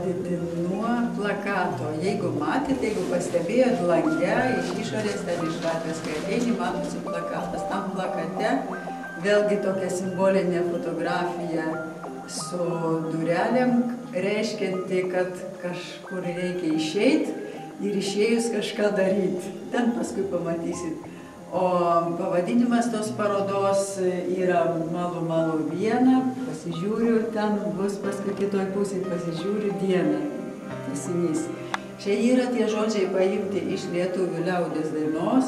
parodyti nuo plakato. Jeigu matėte, jeigu pastebėjot lange, iš išorės, ten iš gatvės kairėnį, matosi plakatas. Tam plakate vėlgi tokia simbolinė fotografija su durelėm, reiškianti, kad kažkur reikia išeiti ir išėjus kažką daryti. Ten paskui pamatysit. O pavadinimas tos parodos yra Malu viena, pasižiūriu, ten bus paskui kitoj pusėje, pasižiūriu dieną, tęsinys. Čia yra tie žodžiai paimti iš lietuvių liaudies dainos,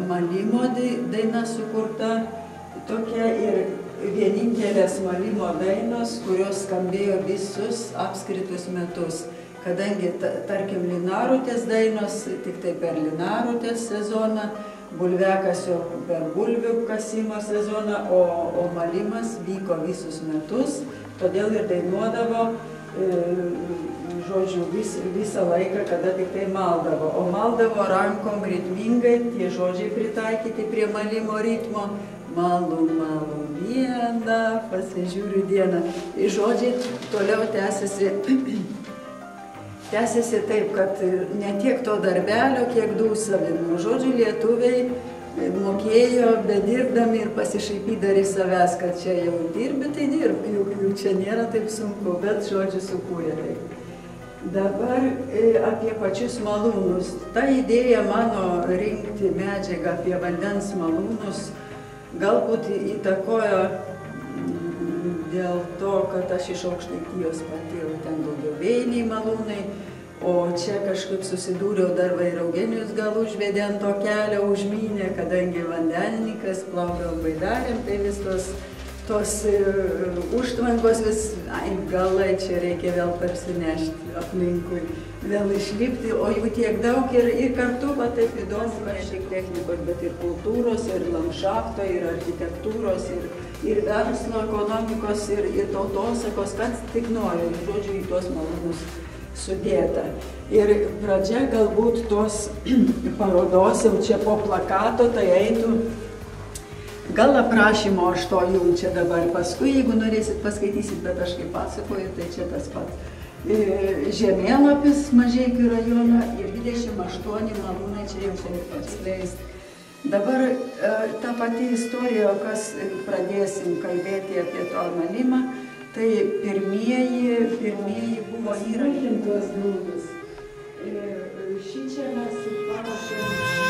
Malimo daina sukurta, tokia ir vienintelės Malimo dainos, kurios skambėjo visus apskritus metus. Kadangi, tarkim, Linarutės dainos, tik tai per Linarutės sezoną, bulviakasio per bulvių kasimo sezoną, o malimas vyko visus metus, todėl ir dainuodavo, žodžiu, visą laiką, kada tik tai maldavo. O maldavo rankom ritmingai, tie žodžiai pritaikyti prie malimo ritmo. Malu viena, pasižiūriu dieną. Ir žodžiai toliau tęsiasi taip, kad ne tiek to darbelio, kiek dūsavimų. Žodžiu, lietuviai mokėjo bedirbdami ir pasišaipydami savęs, kad čia jau dirbi, tai dirb, juk čia nėra taip sunku, bet žodžiu sukūrė taip. Dabar apie pačius malūnus. Ta idėja mano rinkti medžiagą apie vandens malūnus galbūt įtakojo dėl to, kad aš iš Aukštaitijos patyriau ten daugiau vėjiniai malūnai, o čia kažkaip susidūriau dar va ir Eugenijus gal užvedė ant to kelio, užmynė, kadangi vandenininkas plaukiau baidarėm, tai vis tos užtvankos vis, galai čia reikia vėl parsinešti aplinkui, vėl išlipti, o jų tiek daug ir kartu, va taip įdomu, ne tik technikos, bet ir kultūros, ir landšafto, ir architektūros, ir verslo, ekonomikos, ir tautosakos, kas tik nori, žodžiu, į tuos malūnus sudėta. Ir pradžia galbūt tos parodos jau čia po plakato, tai eitų gal aprašymo aš to jum čia dabar paskui, jeigu norėsit paskaitysit, bet aš kaip pasakoju, tai čia tas pats. Žemėlapis Mažeikių rajono ir 28 malūnai čia jau šiandien atskleis. Dabar ta pati istorija, kas pradėsim kalbėti apie to malimą, tai pirmieji buvo įrakintos grūdus. Šičia mes paruošėm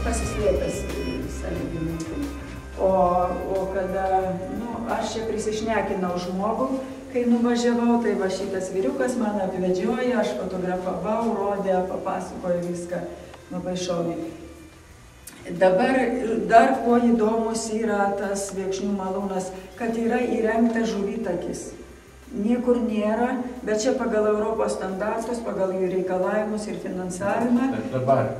pasislėpęs sąlygininkai. O kada, aš čia prisišnekinau žmogų, kai nuvažiavau, tai va šitas vyriukas man apvedžioja, aš fotografavau, rodė, papasakojo viską labai šauniai. Dabar dar kuo įdomus yra tas Viekšnių malūnas, kad yra įrengta žuvitakis. Niekur nėra, bet čia pagal Europos standartus, pagal jų reikalavimus ir finansavimą. Dabar.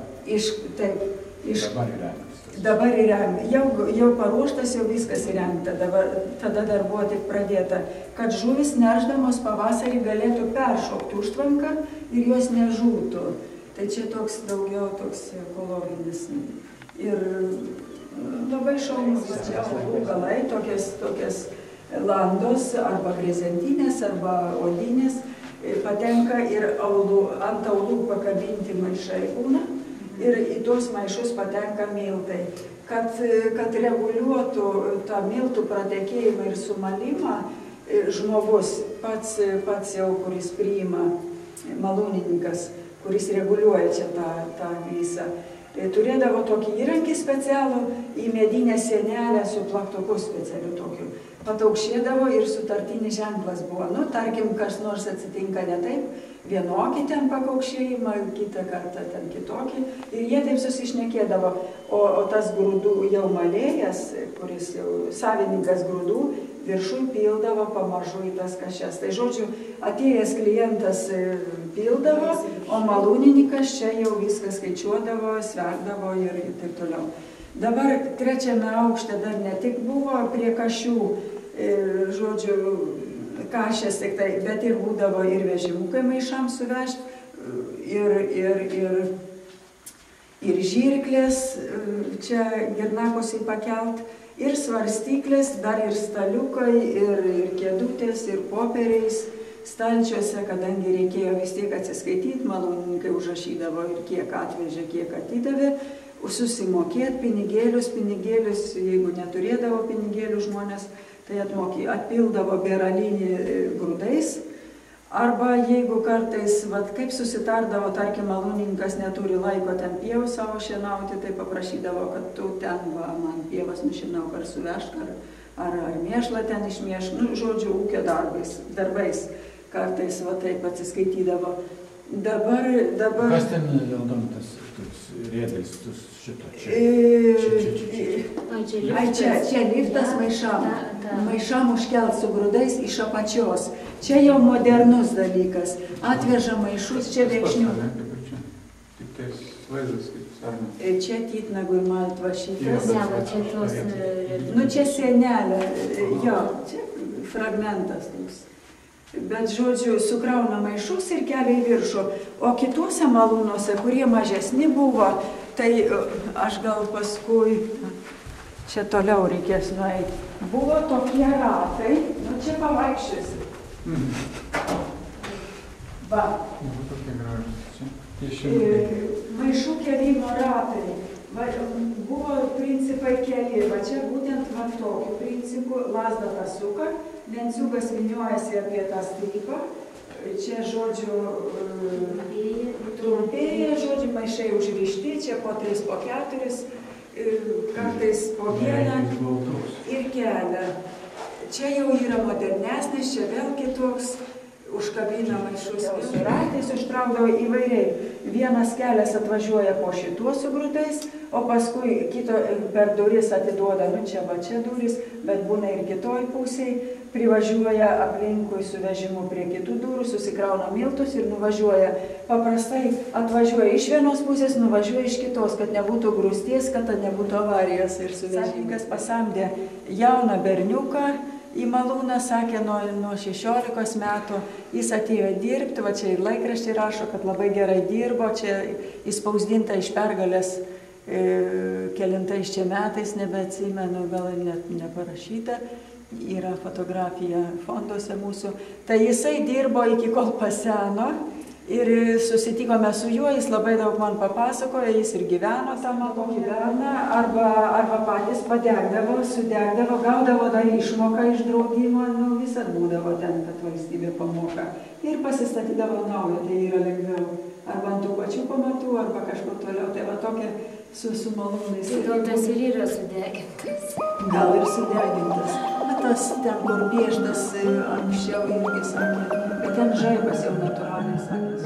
Dabar įrengta. Jau paruoštas, jau viskas įrengta. Tada dar buvo tik pradėta, kad žuvis nerždamos pavasarį galėtų peršokti užtvanką ir jos nežūtų. Tai čia toks daugiau toks ekologinis. Ir labai šaunus čia augalai, tokias landos arba brezentinės arba odinės patenka ir ant aulų pakabinti maišai būna. Ir į tuos maišus patenka miltai. Kad reguliuotų tą miltų pratekėjimą ir sumalimą, žmogus pats jau, kuris priima, malūnininkas, kuris reguliuoja čia tą visą, turėdavo tokį įrankį specialų į medinę sienelę su plaktuku specialiu tokiu. Pataukšėdavo ir sutartinis ženklas buvo. Tarkim, kas nors atsitinka ne taip, vienokį ten pakaukšėjimą, kitą kartą ten kitokį. Ir jie taip susišnekėdavo. O tas grūdų jau malėjas, kuris jau savininkas grūdų, viršui pildavo pamažu į tas kašes. Tai žodžiu, atėjęs klientas pildavo, o malūnininkas čia jau viską skaičiuodavo, sverdavo ir taip toliau. Dabar trečiame aukšte dar ne tik buvo prie kašių, žodžiu, kašės tik tai, bet ir būdavo ir vežimukai maišams suvežti, ir žirklės čia girnakusiai pakelt, ir svarstyklės, dar ir staliukai, ir kėdutės, ir popieriais stalčiuose, kadangi reikėjo vis tiek atsiskaityti, malūnininkai užrašydavo ir kiek atvežė, kiek atidavė, susimokėti pinigėlius, jeigu neturėdavo pinigėlių žmonės, tai atpildavo bėralinį grūdais, arba jeigu kartais, kaip susitardavo, tarkim, malūnininkas neturi laiko ten pievų savo šienauti, tai paprašydavo, kad tu ten man pievas nušienauk ar suvežk, ar mėšlą ten išmėšk, žodžiu, ūkio darbais kartais taip atsiskaitydavo. Dabar... Kas ten Aldontas, rėdais, šito čia? Čia liftas maišam užkelt su grūdais iš apačios. Čia jau modernus dalykas. Atveža maišus, čia vėkšnių. Tik tais vaizdas kaip sarna. Čia titnagų ir maltva šitas. Čia sienelė, jo, čia fragmentas toks. Bet, žodžiu, sukrauna maišus ir kelia į viršų. O kituose malūnuose, kurie mažesni buvo, tai aš gal paskui, čia toliau reikės nueiti, buvo tokie ratai, čia pavaikščiosi. Va. Maišų kelimo ratai. Buvo principai keli, va čia būtent tokiu principu lazda pasuka, lenciukas vyniojasi apie tą strypą, čia, žodžiu, trumpėja, žodžiu, maišai užrišti, čia po 3, po 4, kartais po 1 ir kelia. Čia jau yra modernesnis, čia vėl kitoks, užkabina maišus su ratais, užtraukdavo įvairiai. Vienas kelias atvažiuoja po šituo su grūdais, o paskui kito per duris atiduoda, čia duris, bet būna ir kitoj pusėj, privažiuoja aplinkui su vežimu prie kitų durų, susikrauna miltus ir nuvažiuoja. Paprastai atvažiuoja iš vienos pusės, nuvažiuoja iš kitos, kad nebūtų grūsties, kad nebūtų avarijos. Ir suvežininkas pasamdė jauną berniuką į malūną, sakė, nuo 16 metų jis atėjo dirbti, va čia ir laikraštį rašo, kad labai gerai dirbo, čia įspausdinta iš Pergalės kelintais čia metais, nebeatsimenu, gal net neparašyta, yra fotografija fonduose mūsų. Tai jisai dirbo iki kol paseno ir susitikome su juo, jis labai daug man papasakojo, jis ir gyveno tą malūną, arba patys padegdavo, sudegdavo, gaudavo dar išmoką iš draudimo, visad būdavo ten, kad valstybė pamoka. Ir pasistatydavo naują, tai yra lengviau. Arba ant tų pačių pamatų, arba kažkur toliau. Tai va tokia su malūnais. Gal tas ir yra sudegintas? Gal ir sudegintas. Bet tas ten, kur pieštas anksčiau irgi sakė. Bet ten žaibas jau natūraliai sakė.